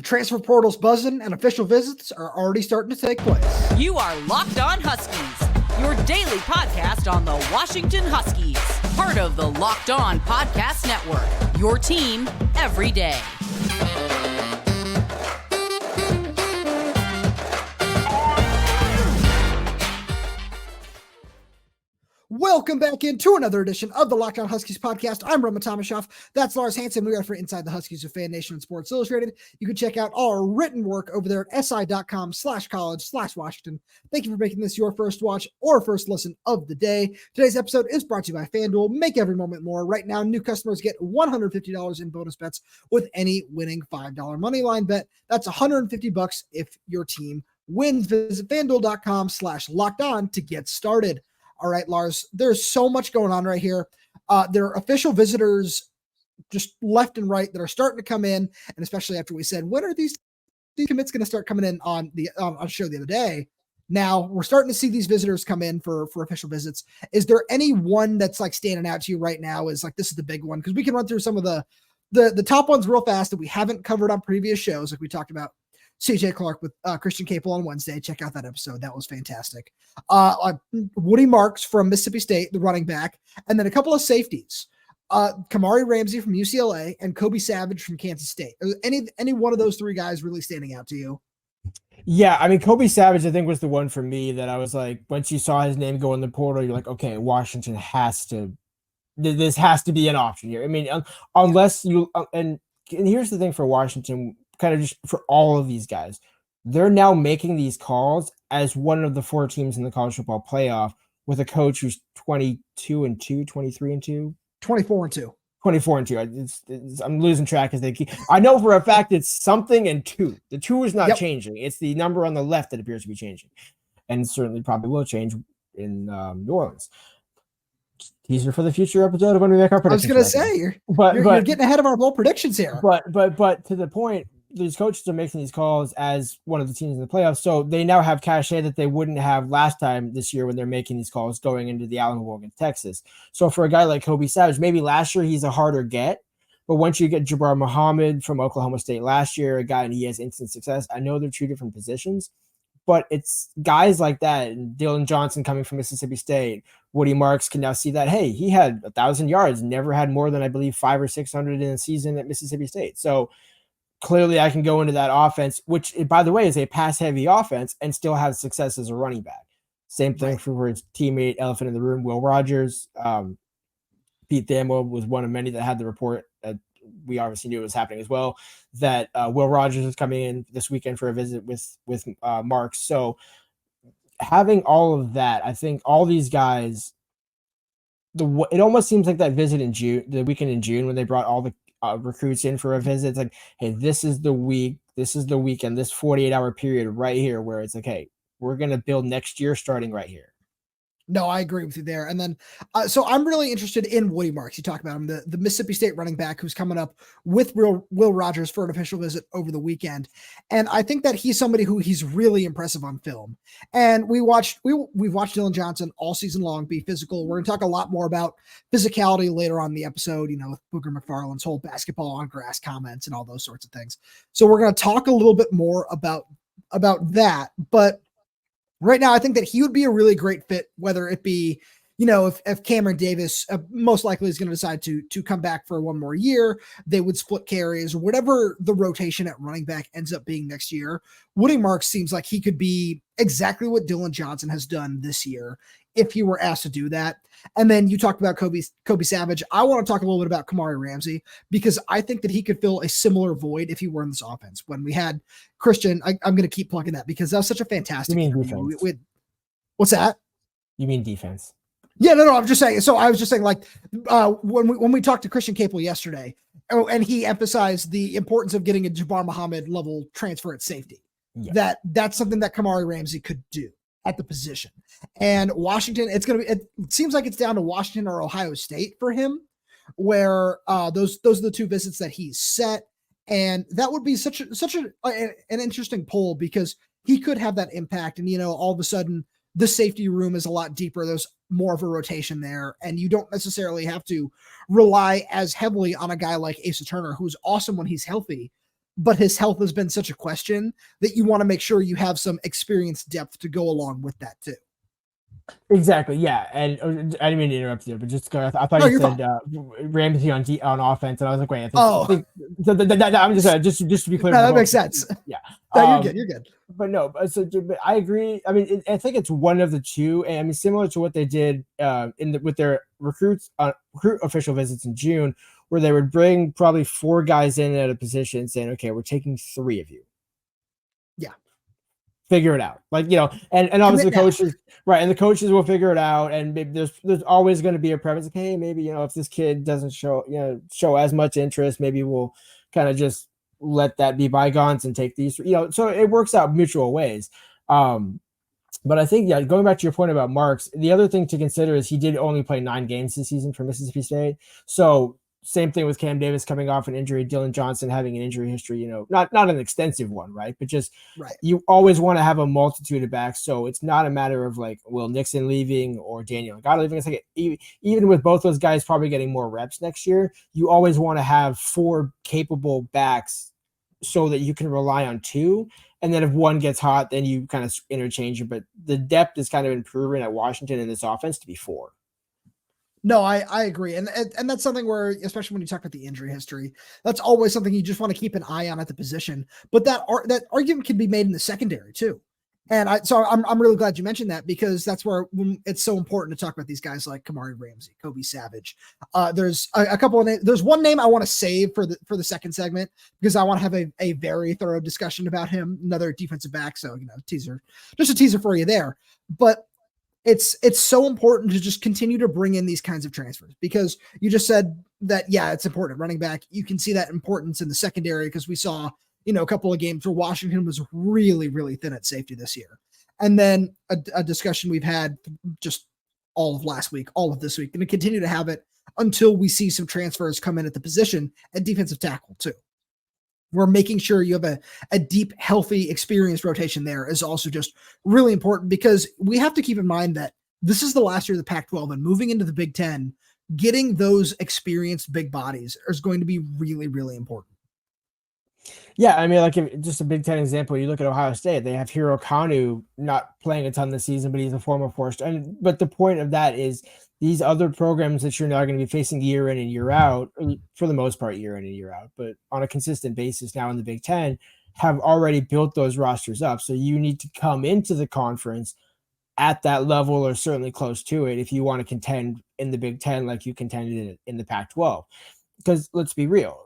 transfer portal's buzzing and official visits are already starting to take place. You are Locked On Huskies, your daily podcast on the Washington Huskies. Part of the Locked On Podcast Network, your team every day. Welcome back into another edition of the Locked On Huskies podcast. I'm Tomashoff. That's Lars Hanson. We are for Inside the Huskies of Fan Nation and Sports Illustrated. You can check out all our written work over there at si.com/college/Washington. Thank you for making this your first watch or first listen of the day. Today's episode is brought to you by FanDuel. Make every moment more. Right now, new customers get $150 in bonus bets with any winning $5 moneyline bet. That's $150 if your team wins. Visit FanDuel.com/lockedon to get started. All right, Lars, there's so much going on right here. There are official visitors just left and right that are starting to come in, and especially after we said, when are these commits going to start coming in on the show the other day? Now we're starting to see these visitors come in for official visits. Is there any one that's like standing out to you right now is like, this is the big one? Because we can run through some of the top ones real fast that we haven't covered on previous shows, like we talked about CJ Clark with Christian Capel on Wednesday. Check out that episode. That was fantastic. Woody Marks from Mississippi State, the running back, and then a couple of safeties. Kamari Ramsey from UCLA and Kobe Savage from Kansas State. Any one of those three guys really standing out to you? Yeah, I mean, Kobe Savage, I think, was the one for me that I was like, once you saw his name go in the portal, you're like, okay, Washington this has to be an option here. I mean, unless you, and here's the thing for Washington, kind of just for all of these guys, they're now making these calls as one of the four teams in the college football playoff with a coach who's 22-2, 23-2, 24-2. 24-2. I'm losing track as they keep. I know for a fact it's something and 2. The 2 is not changing. It's the number on the left that appears to be changing, and certainly probably will change in New Orleans. Teaser for the future episode of when we make our predictions. I was going to say, you're getting ahead of our bold predictions here. But to the point, these coaches are making these calls as one of the teams in the playoffs, so they now have cachet that they wouldn't have last time this year when they're making these calls going into the Alamo Bowl against Texas. So for a guy like Kobe Savage, maybe last year he's a harder get, but once you get Jabbar Muhammad from Oklahoma State last year, a guy and he has instant success. I know they're two different positions, but it's guys like that, and Dylan Johnson coming from Mississippi State, Woody Marks can now see that, hey, he had 1,000 yards, never had more than, I believe, 500 or 600 in a season at Mississippi State. So clearly I can go into that offense, which, by the way, is a pass-heavy offense, and still have success as a running back. Same thing for his teammate, elephant in the room, Will Rogers. Pete Thamel was one of many that had the report. We obviously knew it was happening as well, that Will Rogers is coming in this weekend for a visit with Marks. So having all of that, I think all these guys, it almost seems like that visit in June, the weekend in June, when they brought all the recruits in for a visit. It's like, hey, this is the week, this is the weekend, this 48-hour period right here where it's like, hey, we're going to build next year starting right here. No, I agree with you there. And then, so I'm really interested in Woody Marks. You talk about him, the Mississippi State running back who's coming up with Will Rogers for an official visit over the weekend. And I think that he's somebody who he's really impressive on film. And we've watched Dylan Johnson all season long be physical. We're going to talk a lot more about physicality later on in the episode, with Booger MacFarland's whole basketball on grass comments and all those sorts of things. So we're going to talk a little bit more about that. But right now, I think that he would be a really great fit, whether it be, if Cameron Davis most likely is going to decide to come back for one more year, they would split carries or whatever the rotation at running back ends up being next year. Woody Marks seems like he could be exactly what Dylan Johnson has done this year if he were asked to do that. And then you talked about Kobe Savage. I want to talk a little bit about Kamari Ramsey, because I think that he could fill a similar void if he were in this offense. When we had Christian, I'm going to keep plugging that because that was such a fantastic. You mean defense? What's that? You mean defense? Yeah, no, I'm just saying. So I was just saying, like, when we talked to Christian Capel yesterday, and he emphasized the importance of getting a Jabbar Muhammad level transfer at safety. Yeah. That's something that Kamari Ramsey could do at the position. And Washington, it seems like it's down to Washington or Ohio State for him, where those are the two visits that he's set. And that would be such an interesting poll, because he could have that impact. And, all of a sudden the safety room is a lot deeper. There's more of a rotation there, and you don't necessarily have to rely as heavily on a guy like Asa Turner, who's awesome when he's healthy, but his health has been such a question that you want to make sure you have some experience depth to go along with that too. Exactly. Yeah. And I didn't mean to interrupt you, but just go. I thought you said Ramsey on offense, and I was like, wait. I'm just to be clear. No, that makes sense. Yeah. No, you're good. You're good. But no. But I agree. I mean, I think it's one of the two. And I mean, similar to what they did with their recruit official visits in June, where they would bring probably 4 guys in at a position, saying, "Okay, we're taking 3 of you." Yeah. Figure it out, and obviously the coaches, right? And the coaches will figure it out. And maybe there's always going to be a preference, like, hey, maybe if this kid doesn't show as much interest, maybe we'll kind of just let that be bygones and take these. So it works out mutual ways. But I think going back to your point about Marks, the other thing to consider is he did only play 9 games this season for Mississippi State. So same thing with Cam Davis coming off an injury, Dylan Johnson having an injury history, not an extensive one, right? But just You always want to have a multitude of backs. So it's not a matter of like Will Nixon leaving or Daniel Ngata leaving. It's like even with both those guys probably getting more reps next year, you always want to have 4 capable backs so that you can rely on 2. And then if one gets hot, then you kind of interchange it. But the depth is kind of improving at Washington in this offense to be 4. No, I agree. And that's something where, especially when you talk about the injury history, that's always something you just want to keep an eye on at the position. But that argument can be made in the secondary too. And I'm really glad you mentioned that, because that's where it's so important to talk about these guys like Kamari, Ramsey, Kobe Savage. There's a couple of names. There's one name I want to save for the second segment, because I want to have a very thorough discussion about him, another defensive back. So, just a teaser for you there. But it's so important to just continue to bring in these kinds of transfers, because you just said that, it's important. Running back, you can see that importance in the secondary, because we saw, a couple of games where Washington was really, really thin at safety this year. And then a discussion we've had just all of last week, all of this week, and to continue to have it until we see some transfers come in at the position at defensive tackle too. We're making sure you have a deep, healthy, experienced rotation there is also just really important, because we have to keep in mind that this is the last year of the Pac-12, and moving into the Big Ten, getting those experienced big bodies is going to be really, really important. Yeah, I mean, just a Big Ten example, you look at Ohio State, they have Hiro Kanu not playing a ton this season, but he's a former four-star. But the point of that is these other programs that you're now going to be facing year in and year out, for the most part, year in and year out, but on a consistent basis now in the Big Ten, have already built those rosters up. So you need to come into the conference at that level, or certainly close to it, if you want to contend in the Big Ten like you contended in the Pac-12. Because let's be real,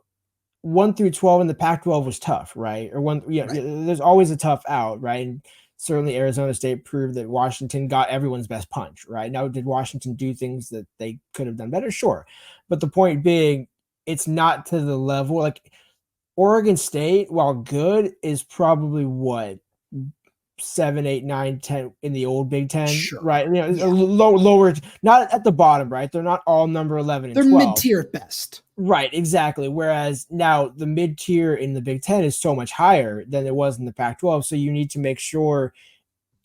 1 through 12 in the Pac-12 was tough, right? There's always a tough out, right? And certainly Arizona State proved that Washington got everyone's best punch, right? Now, did Washington do things that they could have done better? Sure. But the point being, it's not to the level, like Oregon State, while good, is probably 7, 8, 9, 10 in the old Big Ten, right? Lower, not at the bottom, right? They're not all number 11 and 12. They're mid-tier at best. Right, exactly. Whereas now the mid-tier in the Big Ten is so much higher than it was in the Pac-12. So you need to make sure,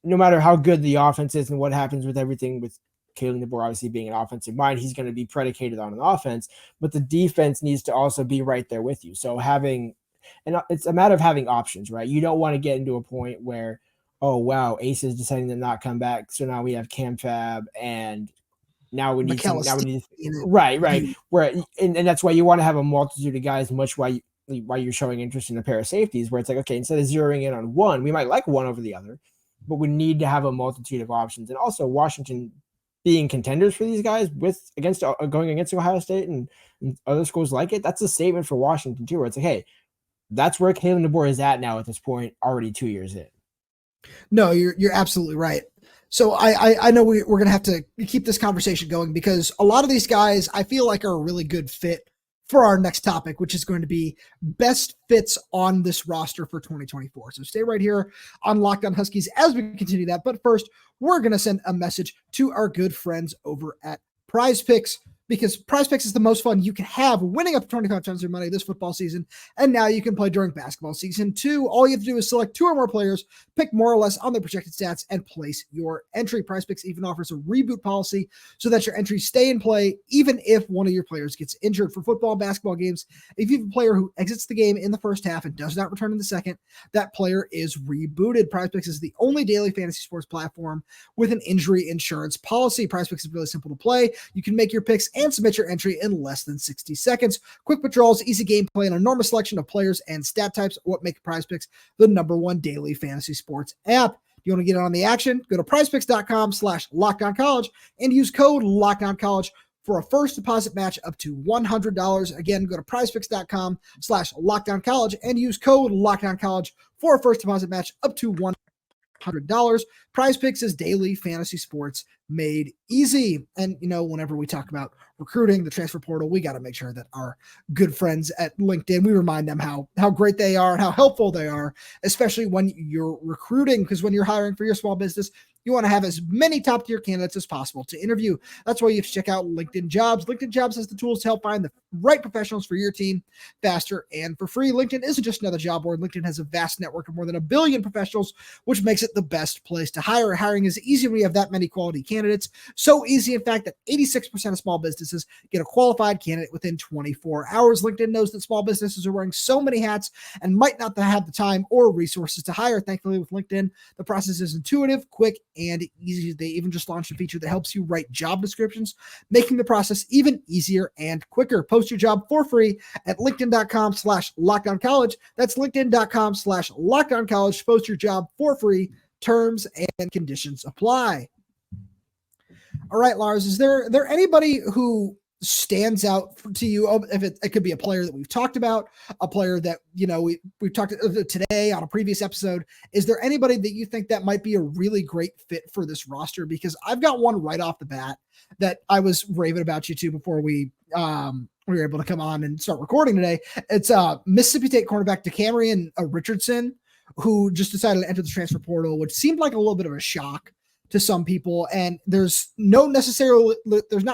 no matter how good the offense is and what happens with everything, with Kalen DeBoer obviously being an offensive mind, he's going to be predicated on an offense, but the defense needs to also be right there with you. So it's a matter of having options, right? You don't want to get into a point where, oh, wow, Ace is deciding to not come back. So now we have Cam Fab, and now we need right. Where and that's why you want to have a multitude of guys, much why you're showing interest in a pair of safeties, where it's like, okay, instead of zeroing in on one, we might like one over the other, but we need to have a multitude of options. And also Washington being contenders for these guys going against Ohio State and other schools like it, that's a statement for Washington too, where it's like, hey, that's where Kalen DeBoer is at now at this point, already 2 years in. No, you're absolutely right. So I know we're going to have to keep this conversation going, because a lot of these guys I feel like are a really good fit for our next topic, which is going to be best fits on this roster for 2024. So stay right here on Locked On Huskies as we continue that. But first, we're going to send a message to our good friends over at Prize Picks. because Prize Picks is the most fun you can have, winning up to 25 times your money this football season. And now you can play during basketball season too. All you have to do is select 2 or more players, pick more or less on their projected stats, and place your entry. Prize Picks even offers a reboot policy so that your entries stay in play even if one of your players gets injured. For football and basketball games, if you have a player who exits the game in the first half and does not return in the second, that player is rebooted. Prize Picks is the only daily fantasy sports platform with an injury insurance policy. Prize Picks is really simple to play. You can make your picks and submit your entry in less than 60 seconds. Quick withdrawals, easy gameplay, and an enormous selection of players and stat types are what make Prize Picks the #1 daily fantasy sports app. You want to get on the action? Go to prizepicks.com/LockedOnCollege and use code LockedOnCollege for a first deposit match up to $100. Again, go to prizepicks.com/LockedOnCollege and use code LockedOnCollege for a first deposit match up to $100. Prize Picks is daily fantasy sports made easy. And, whenever we talk about recruiting, the transfer portal, we got to make sure that our good friends at LinkedIn, we remind them how great they are and how helpful they are, especially when you're recruiting, because when you're hiring for your small business, you want to have as many top-tier candidates as possible to interview. That's why you have to check out LinkedIn Jobs. LinkedIn Jobs has the tools to help find the right professionals for your team faster and for free. LinkedIn isn't just another job board. LinkedIn has a vast network of more than 1 billion professionals, which makes it the best place to hire. Hiring is easy when you have that many quality candidates. So easy, in fact, that 86% of small businesses get a qualified candidate within 24 hours. LinkedIn knows that small businesses are wearing so many hats and might not have the time or resources to hire. Thankfully, with LinkedIn, the process is intuitive, quick, and easy. They even just launched a feature that helps you write job descriptions, making the process even easier and quicker. Post your job for free at linkedin.com/LockedOnCollege. That's linkedin.com/LockedOnCollege. Post your job for free. Terms and conditions apply. All right, Lars, is there anybody who stands out to you? If it could be a player that we've talked about, a player that, we've talked today on a previous episode. Is there anybody that you think that might be a really great fit for this roster? Because I've got one right off the bat that I was raving about you to before we were able to come on and start recording today. It's Mississippi State cornerback Kamari and Richardson, who just decided to enter the transfer portal, which seemed like a little bit of a shock to some people. And there's not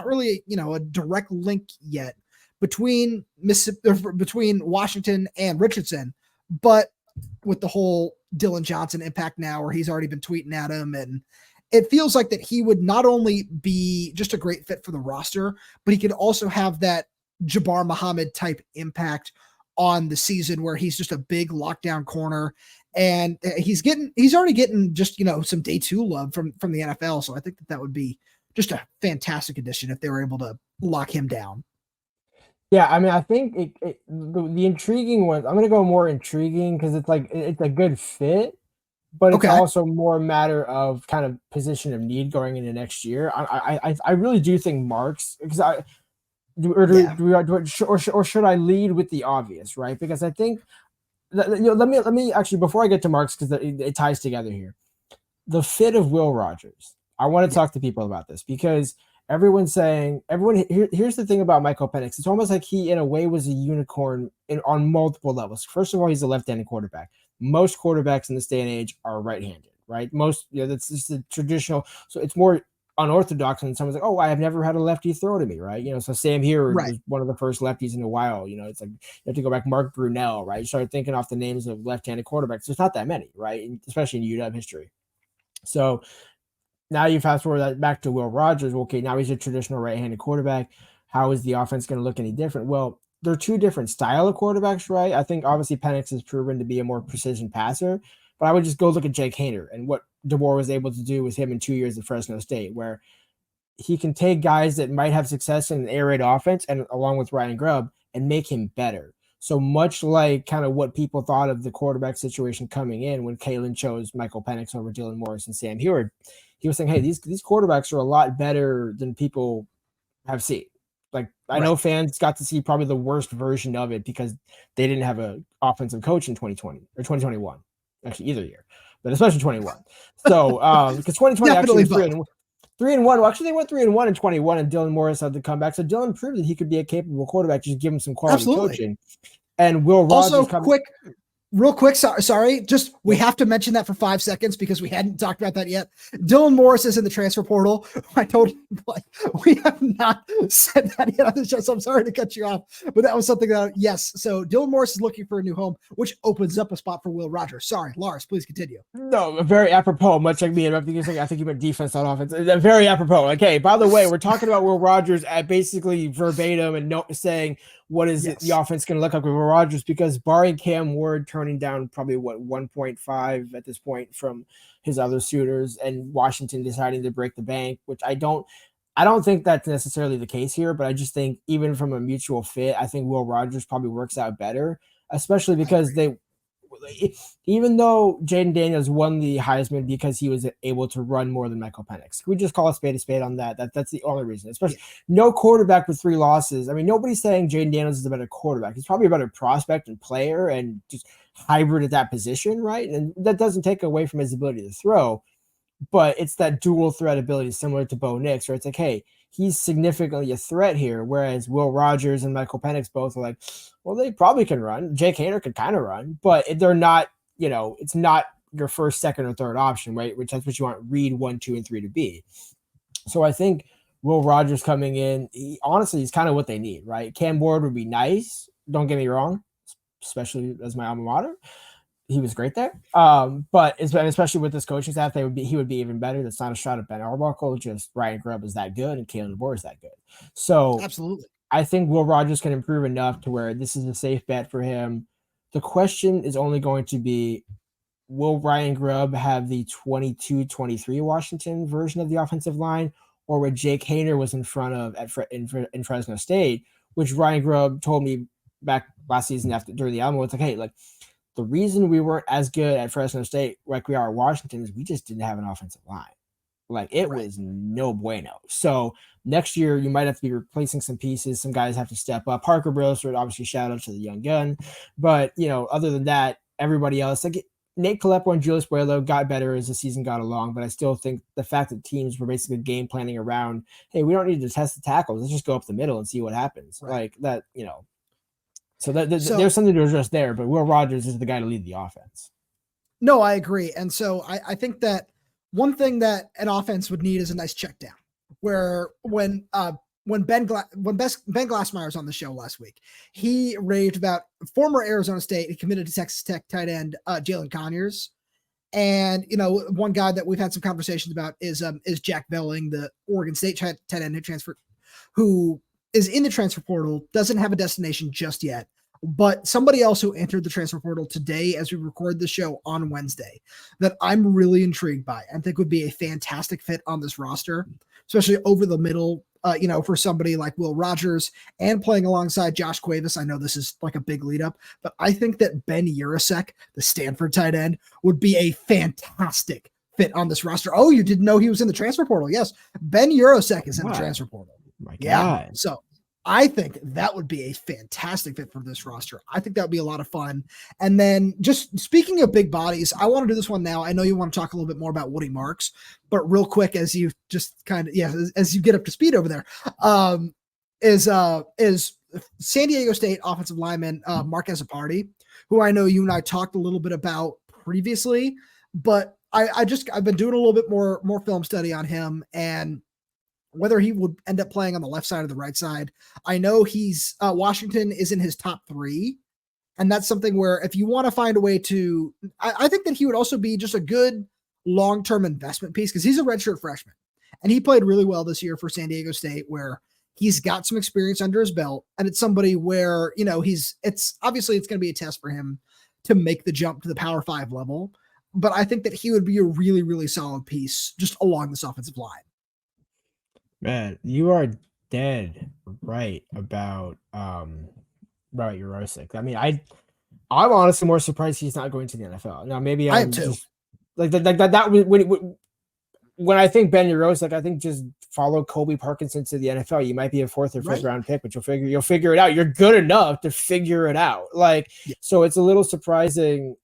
really, a direct link yet between Washington and Richardson, but with the whole Dylan Johnson impact now, where he's already been tweeting at him, and it feels like that he would not only be just a great fit for the roster, but he could also have that Jabbar Muhammad type impact on the season, where he's just a big lockdown corner. And he's already getting just, some day 2 love from the NFL. So I think that would be just a fantastic addition if they were able to lock him down. Yeah, I mean, I think the intriguing one, I'm going to go more intriguing because it's a good fit, but it's also more a matter of kind of position of need going into next year. I really do think Marks, because or should I lead with the obvious, right? Because I think, let me actually, before I get to Marks, because it ties together here, the fit of Will Rogers. I want to talk to people about this because here's the thing about Michael Penix. It's almost like he, in a way, was a unicorn on multiple levels. First of all, he's a left-handed quarterback. Most quarterbacks in this day and age are right-handed, right? Most, that's just the traditional. So it's more unorthodox when someone's like, oh, I have never had a lefty throw to me, right? So Sam here is one of the first lefties in a while. It's like you have to go back, Mark Brunell, right? You start thinking off the names of left-handed quarterbacks. There's not that many, right? Especially in UW history. So now you fast forward that back to Will Rogers. Okay, now he's a traditional right-handed quarterback. How is the offense going to look any different? Well, they're two different style of quarterbacks, right? I think obviously Penix has proven to be a more precision passer, but I would just go look at Jake Haener and what DeBoer was able to do with him in 2 years at Fresno State, where he can take guys that might have success in an air raid offense and along with Ryan Grubb and make him better. So much like kind of what people thought of the quarterback situation coming in when Kalen chose Michael Penix over Dylan Morris and Sam Heward, he was saying, hey, these quarterbacks are a lot better than people have seen. Like, I know fans got to see probably the worst version of it because they didn't have an offensive coach in 2020 or 2021, actually either year, but especially 21. So, because 2020 actually was 3-1. Well, actually, they went 3-1 in 21, and Dylan Morris had to come back. So Dylan proved that he could be a capable quarterback. Just give him some quality coaching. And Will Rogers also Real quick, sorry, just we have to mention that for 5 seconds because we hadn't talked about that yet. Dylan Morris is in the transfer portal. I told we have not said that yet on the show, so I'm sorry to cut you off, but that was something that yes. So Dylan Morris is looking for a new home, which opens up a spot for Will Rogers. Sorry, Lars, please continue. No, very apropos. Much like me interrupting you, I think you meant defense, not offense. Very apropos. Okay, by the way, we're talking about Will Rogers at basically verbatim and saying what is the offense going to look like with Will Rogers, because barring Cam Ward turning down probably 1.5 at this point from his other suitors and Washington deciding to break the bank, which I don't think that's necessarily the case here, but I just think even from a mutual fit, I think Will Rogers probably works out better, especially because even though Jaden Daniels won the Heisman because he was able to run more than Michael Penix. Can we just call a spade on that? That's the only reason. Especially no quarterback with 3 losses. I mean, nobody's saying Jaden Daniels is a better quarterback. He's probably a better prospect and player and just hybrid at that position, right? And that doesn't take away from his ability to throw, but it's that dual threat ability similar to Bo Nix, where it's like, hey, he's significantly a threat here, whereas Will Rogers and Michael Penix both are like, well, they probably can run. Jake Haener could kind of run, but they're not, it's not your first, second, or third option, right? Which that's what you want Reed 1, 2, and 3 to be. So I think Will Rogers coming in, honestly, he's kind of what they need, right? Cam Ward would be nice. Don't get me wrong, especially as my alma mater. He was great there. But especially with this coaching staff, he would be even better. That's not a shot at Ben Arbuckle. Just Ryan Grubb is that good and Kalen DeBoer is that good. So absolutely, I think Will Rogers can improve enough to where this is a safe bet for him. The question is only going to be, will Ryan Grubb have the 22-23 Washington version of the offensive line, or what Jake Haener was in front of in Fresno State, which Ryan Grubb told me back last season during the Alamo. It's like, hey, like, the reason we weren't as good at Fresno State like we are at Washington is we just didn't have an offensive line. Like, it was no bueno. So next year you might have to be replacing some pieces. Some guys have to step up. Parker Brailsford, obviously, shout out to the young gun. But, other than that, everybody else, like Nate Kalepo and Julius Buelo got better as the season got along. But I still think the fact that teams were basically game planning around, hey, we don't need to test the tackles. Let's just go up the middle and see what happens. Right. Like that, So, there's something to address there, but Will Rogers is the guy to lead the offense. No, I agree. And so I think that one thing that an offense would need is a nice check down, where when Ben Glassmeyer was on the show last week, he raved about former Arizona State. He committed to Texas Tech tight end Jalen Conyers. And, one guy that we've had some conversations about is Jack Belling, the Oregon State tight end who is in the transfer portal, doesn't have a destination just yet, but somebody else who entered the transfer portal today as we record the show on Wednesday that I'm really intrigued by and think would be a fantastic fit on this roster, especially over the middle, for somebody like Will Rogers and playing alongside Josh Cuevas. I know this is like a big lead up, but I think that Ben Yurosek, the Stanford tight end, would be a fantastic fit on this roster. Oh, you didn't know he was in the transfer portal? Yes. Ben Yurosek is in the transfer portal. My God. Yeah. So I think that would be a fantastic fit for this roster. I think that would be a lot of fun. And then just speaking of big bodies, I want to do this one now. I know you want to talk a little bit more about Woody Marks, but real quick, as you just as you get up to speed over there, is San Diego State offensive lineman Mark Azzopardi, who I know you and I talked a little bit about previously, but I've been doing a little bit more film study on him and whether he would end up playing on the left side or the right side. I know he's Washington is in his top 3. And that's something where if you want to find a way to, I think that he would also be just a good long-term investment piece because he's a redshirt freshman and he played really well this year for San Diego State, where he's got some experience under his belt. And it's somebody where, it's obviously it's going to be a test for him to make the jump to the Power 5 level. But I think that he would be a really, really solid piece just along this offensive line. Man, you are dead right about Yurosek. I mean, I'm honestly more surprised he's not going to the NFL. Now, maybe I am too. Like that when I think Ben Yurosek, I think just follow Colby Parkinson to the NFL. You might be a 4th or 5th round pick, but you'll figure it out. You're good enough to figure it out. So it's a little surprising.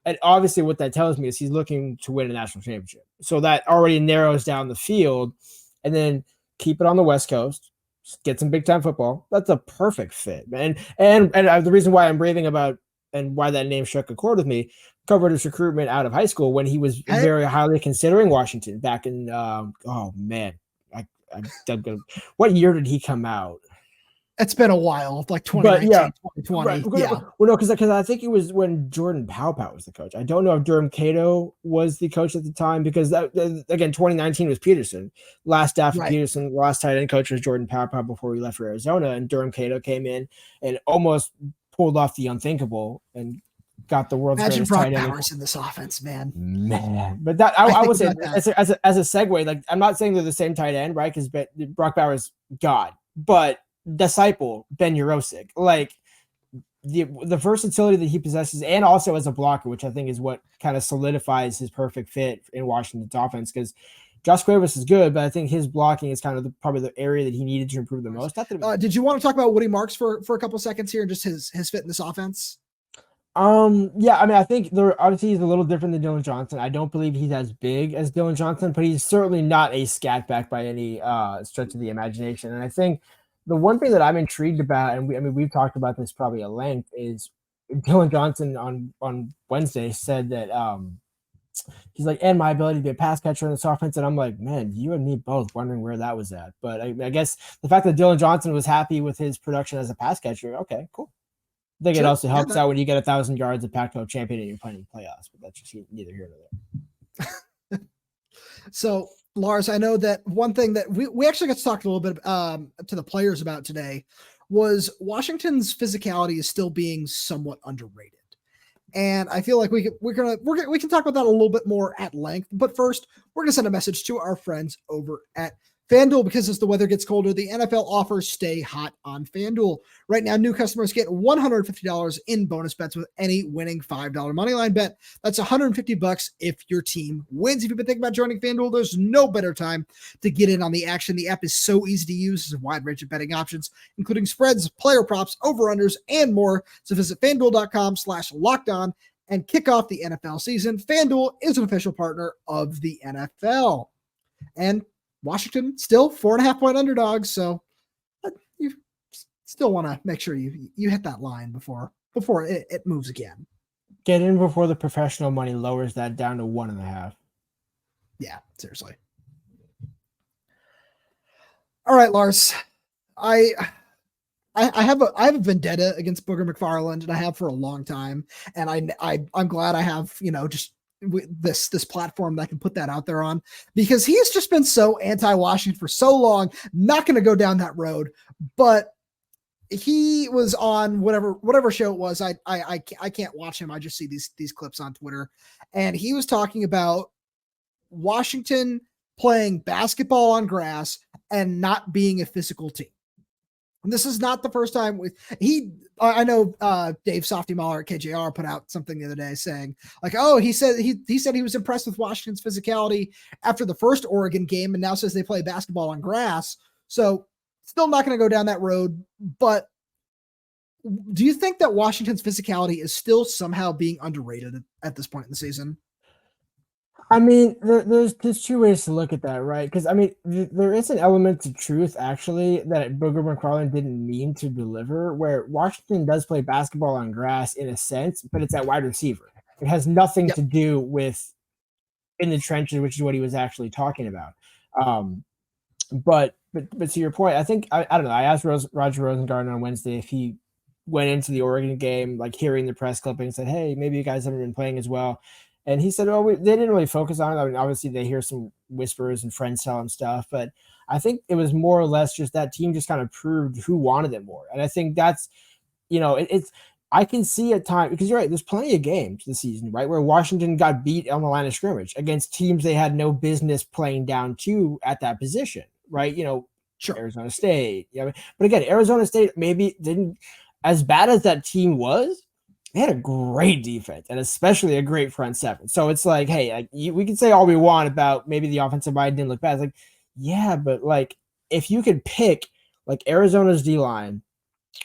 And obviously what that tells me is he's looking to win a national championship. So that already narrows down the field. And then keep it on the West Coast, get some big time football. That's a perfect fit, man. And the reason why I'm raving about and why that name struck a chord with me, covered his recruitment out of high school when he was Hey. very highly considering Washington back in, what year did he come out? It's been a while, like 2019, yeah, 2020. Right. Yeah. Well, no, because I think it was when Jordan Powpow was the coach. I don't know if Durham Cato was the coach at the time, because that, again, 2019 was Peterson. Last staff of Peterson, last tight end coach was Jordan Powpow before he left for Arizona, and Durham Cato came in and almost pulled off the unthinkable and got the world's Imagine greatest Brock tight end Bowers in this offense, man. But that I would say as a segue, like, I'm not saying they're the same tight end, right? Because Brock Bowers, God, but disciple Ben Yurosek, like the versatility that he possesses, and also as a blocker, which I think is what kind of solidifies his perfect fit in Washington's offense. Because Josh Cuevas is good, but I think his blocking is kind of probably the area that he needed to improve the most. Did you want to talk about Woody Marks for a couple of seconds here and just his fit in this offense? Yeah, I mean, I think obviously he's a little different than Dylan Johnson. I don't believe he's as big as Dylan Johnson, but he's certainly not a scat back by any stretch of the imagination. And I think the one thing that I'm intrigued about, and we've talked about this probably at length, is Dylan Johnson on Wednesday said that he's like, and my ability to be a pass catcher in this offense. And I'm like, man, you and me both wondering where that was at. But I guess the fact that Dylan Johnson was happy with his production as a pass catcher, okay, cool. I think it also helps out when you get 1,000 yards of Pac-12 champion and you're playing in playoffs, but that's just neither here nor there. So, Lars, I know that one thing that we actually got to talk a little bit to the players about today was Washington's physicality is still being somewhat underrated. And I feel like we can talk about that a little bit more at length. But first, we're going to send a message to our friends over at FanDuel, because as the weather gets colder, the NFL offers stay hot on FanDuel. Right now, new customers get $150 in bonus bets with any winning $5 moneyline bet. That's $150 if your team wins. If you've been thinking about joining FanDuel, there's no better time to get in on the action. The app is so easy to use. There's a wide range of betting options, including spreads, player props, over-unders, and more. So visit FanDuel.com/lockedon and kick off the NFL season. FanDuel is an official partner of the NFL. And Washington still 4.5-point underdogs, so you still want to make sure you hit that line before it moves again. Get in before the professional money lowers that down to 1.5. Yeah, seriously. All right, Lars. I have a vendetta against Booger MacFarland, and I have for a long time, and I'm glad I have just this platform that I can put that out there on, because he has just been so anti-Washington for so long. Not going to go down that road, but he was on whatever show it was. I can't watch him. I just see these clips on Twitter, and he was talking about Washington playing basketball on grass and not being a physical team. And this is not the first time I know Dave Softy Mahler at KJR put out something the other day saying, like, oh, he said he was impressed with Washington's physicality after the first Oregon game, and now says they play basketball on grass. So still not going to go down that road. But do you think that Washington's physicality is still somehow being underrated at this point in the season? I mean, there's two ways to look at that, right? Because, I mean, there is an element to truth, actually, that Booger MacFarland didn't mean to deliver, where Washington does play basketball on grass in a sense, but it's at wide receiver. It has nothing to do with in the trenches, which is what he was actually talking about. But to your point, I think, I don't know, I asked Roger Rosengarten on Wednesday if he went into the Oregon game, like, hearing the press clipping and said, hey, maybe you guys haven't been playing as well. And he said, oh, they didn't really focus on it. I mean, obviously they hear some whispers and friends tell them stuff, but I think it was more or less just that team just kind of proved who wanted it more. And I think that's, it's, I can see at times, because you're right, there's plenty of games this season, right, where Washington got beat on the line of scrimmage against teams they had no business playing down to at that position, right? Sure. Arizona State. But again, Arizona State maybe didn't, as bad as that team was, they had a great defense and especially a great front seven. So it's like, hey, we can say all we want about maybe the offensive line didn't look bad. It's like, yeah, but like if you could pick like Arizona's D-line,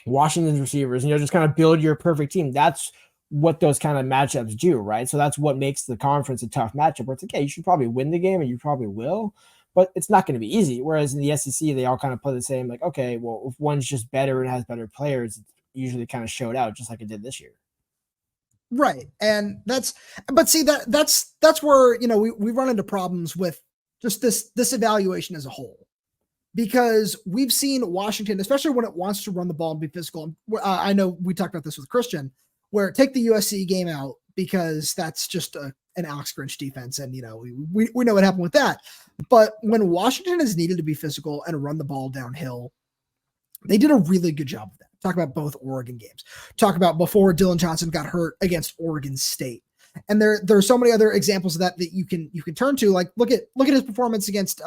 Washington's receivers, and just kind of build your perfect team, that's what those kind of matchups do, right? So that's what makes the conference a tough matchup, where it's like, yeah, you should probably win the game and you probably will, but it's not going to be easy. Whereas in the SEC, they all kind of play the same, like, okay, well, if one's just better and has better players, it's usually kind of showed out just like it did this year. Right. And but see that's where, we run into problems with just this evaluation as a whole, because we've seen Washington, especially when it wants to run the ball and be physical. I know we talked about this with Christian, where take the USC game out because that's just an Alex Grinch defense. And, we know what happened with that. But when Washington has needed to be physical and run the ball downhill, they did a really good job of that. Talk about both Oregon games. Talk about before Dylan Johnson got hurt against Oregon State. And there are so many other examples of that you can turn to. Like look at his performance against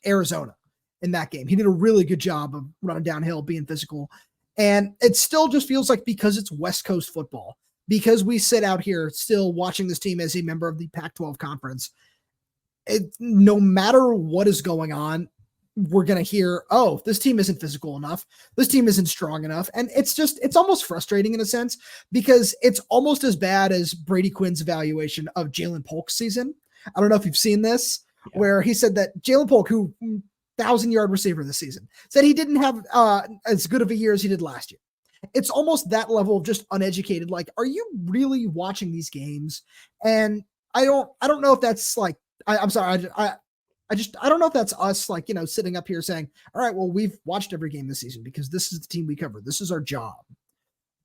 Arizona in that game. He did a really good job of running downhill, being physical. And it still just feels like, because it's West Coast football, because we sit out here still watching this team as a member of the Pac-12 conference, no matter what is going on, we're going to hear, oh, this team isn't physical enough. This team isn't strong enough. And it's almost frustrating in a sense, because it's almost as bad as Brady Quinn's evaluation of Jalen Polk's season. I don't know if you've seen this, where he said that Jalen Polk, who 1,000-yard receiver this season, said he didn't have as good of a year as he did last year. It's almost that level of just uneducated. Like, are you really watching these games? And I don't know if that's like, I'm sorry. I don't know if that's us, like, sitting up here saying, all right, well, we've watched every game this season because this is the team we cover. This is our job.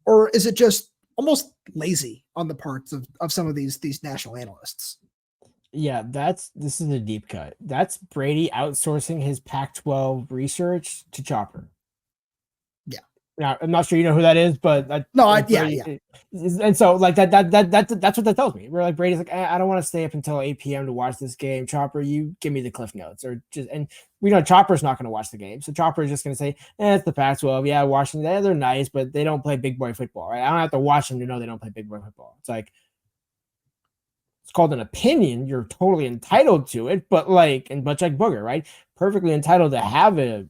Or is it just almost lazy on the parts of some of these national analysts? Yeah, this is a deep cut. That's Brady outsourcing his Pac-12 research to Chopper. Yeah. Now, I'm not sure you know who that is, but yeah. And so like that's what that tells me. We're like, Brady's like, I don't want to stay up until 8 p.m. to watch this game. Chopper, you give me the cliff notes, and we know Chopper's not going to watch the game, so Chopper is just going to say, it's the Pac-12. Yeah, Washington, they're nice, but they don't play big boy football. Right? I don't have to watch them to know they don't play big boy football. It's like, it's called an opinion. You're totally entitled to it, but like Booger, right? Perfectly entitled to have a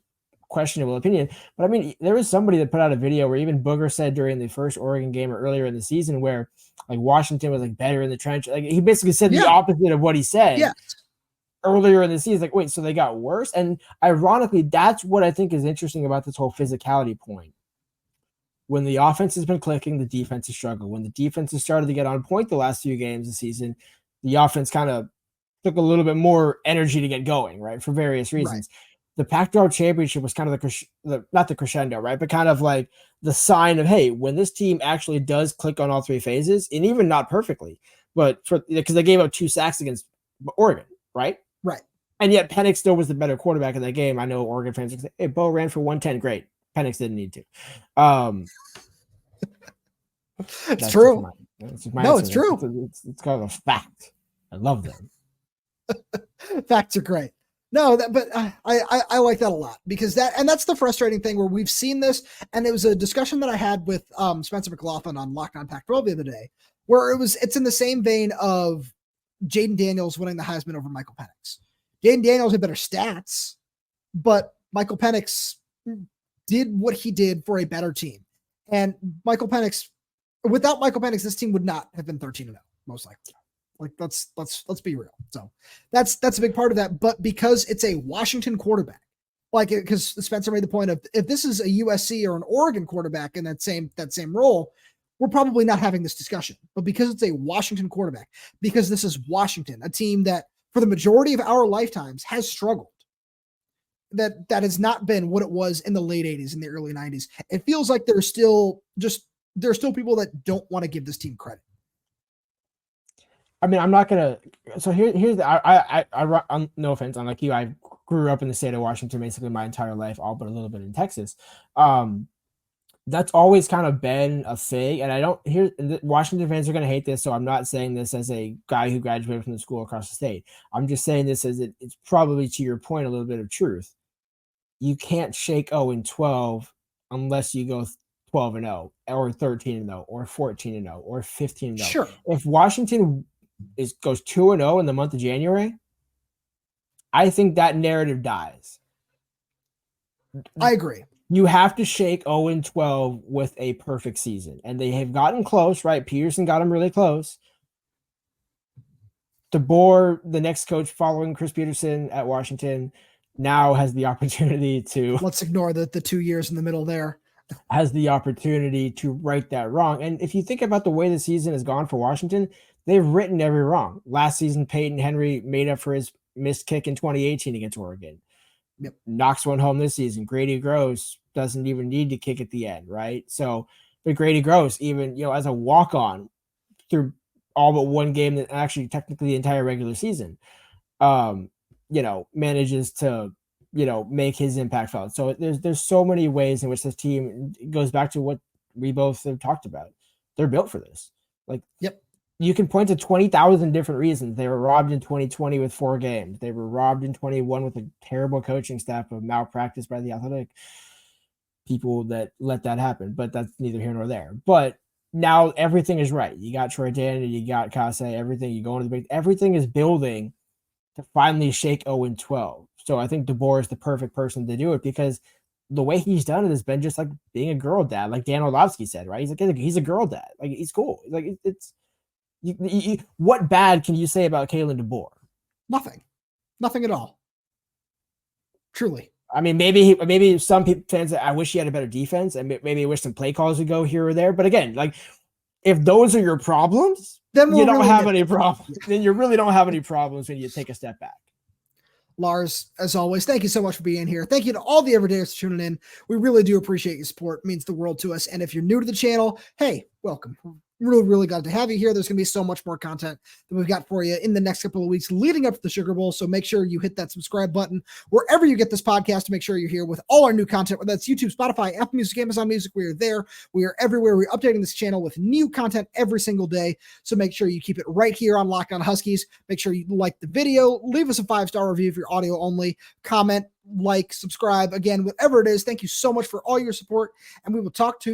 questionable opinion. But I mean, there was somebody that put out a video where even Booger said during the first Oregon game or earlier in the season where like Washington was like better in the trench. Like he basically said the opposite of what he said earlier in the season. Like, wait, so they got worse? And ironically, that's what I think is interesting about this whole physicality point. When the offense has been clicking, the defense has struggled. When the defense has started to get on point the last few games of the season, the offense kind of took a little bit more energy to get going, right? For various reasons. Right. The Pac-12 championship was kind of not the crescendo, right? But kind of like the sign of, hey, when this team actually does click on all three phases, and even not perfectly, but because they gave up 2 sacks against Oregon, right? Right. And yet Penix still was the better quarterback in that game. I know Oregon fans are say, hey, Bo ran for 110. Great. Penix didn't need to. It's true. It's true. It's kind of a fact. I love them. Facts are great. No, but I like that a lot, because that's the frustrating thing, where we've seen this, and it was a discussion that I had with Spencer McLaughlin on Locked On Pac-12 the other day, where it's in the same vein of Jaden Daniels winning the Heisman over Michael Penix. Jaden Daniels had better stats, but Michael Penix did what he did for a better team. And without Michael Penix, this team would not have been 13-0, most likely. Like, let's be real. So that's a big part of that. But because it's a Washington quarterback, like, because Spencer made the point of, if this is a USC or an Oregon quarterback in that same role, we're probably not having this discussion. But because it's a Washington quarterback, because this is Washington, a team that for the majority of our lifetimes has struggled, that has not been what it was in the late 80s and the early 90s. It feels like there are still people that don't want to give this team credit. I mean, I'm not gonna. So here's I no offense, unlike you, I grew up in the state of Washington basically my entire life, all but a little bit in Texas. That's always kind of been a thing, and Washington fans are gonna hate this, so I'm not saying this as a guy who graduated from the school across the state. I'm just saying this as it's probably, to your point, a little bit of truth. You can't shake 0-12 unless you go 12-0 or 13-0 or 14-0 or 15-0. Sure. If Washington goes 2-0 in the month of January, I think that narrative dies. I agree. You have to shake 0-12 with a perfect season, and they have gotten close, right? Peterson got them really close. DeBoer, the next coach following Chris Peterson at Washington, now has the opportunity to. Let's ignore the 2 years in the middle there. has the opportunity to right that wrong. And if you think about the way the season has gone for Washington, they've written every wrong. Last season, Peyton Henry made up for his missed kick in 2018 against Oregon. Yep. Knocks one home this season. Grady Gross doesn't even need to kick at the end, right? So, but Grady Gross, even, as a walk-on through all but one game, that actually technically the entire regular season, manages to, make his impact felt. So there's so many ways in which this team goes back to what we both have talked about. They're built for this. Yep. You can point to 20,000 different reasons. They were robbed in 2020 with 4 games. They were robbed in 21 with a terrible coaching staff of malpractice by the athletic people that let that happen. But that's neither here nor there. But now everything is right. You got Troy Dannon, you got Kase, everything. You go into the big, everything is building to finally shake 0-12. So I think DeBoer is the perfect person to do it, because the way he's done it has been just like being a girl dad, like Dan Orlovsky said, right? He's a girl dad. Like, he's cool. Like, it's what bad can you say about Kalen DeBoer? Nothing at all. Truly. I mean, maybe some fans, I wish he had a better defense, and maybe I wish some play calls would go here or there. But again, like, if those are your problems, then you don't have any problems. Then you really don't have any problems when you take a step back. Lars, as always, thank you so much for being here. Thank you to all the everydayers for tuning in. We really do appreciate your support. It means the world to us. And if you're new to the channel, hey, welcome. Really glad to have you here. There's going to be so much more content that we've got for you in the next couple of weeks leading up to the Sugar Bowl. So make sure you hit that subscribe button wherever you get this podcast to make sure you're here with all our new content, whether that's YouTube, Spotify, Apple Music, Amazon Music. We are there. We are everywhere. We're updating this channel with new content every single day. So make sure you keep it right here on Locked On Huskies. Make sure you like the video, leave us a 5-star review if you're audio only, comment, like, subscribe, again, whatever it is. Thank you so much for all your support, and we will talk to you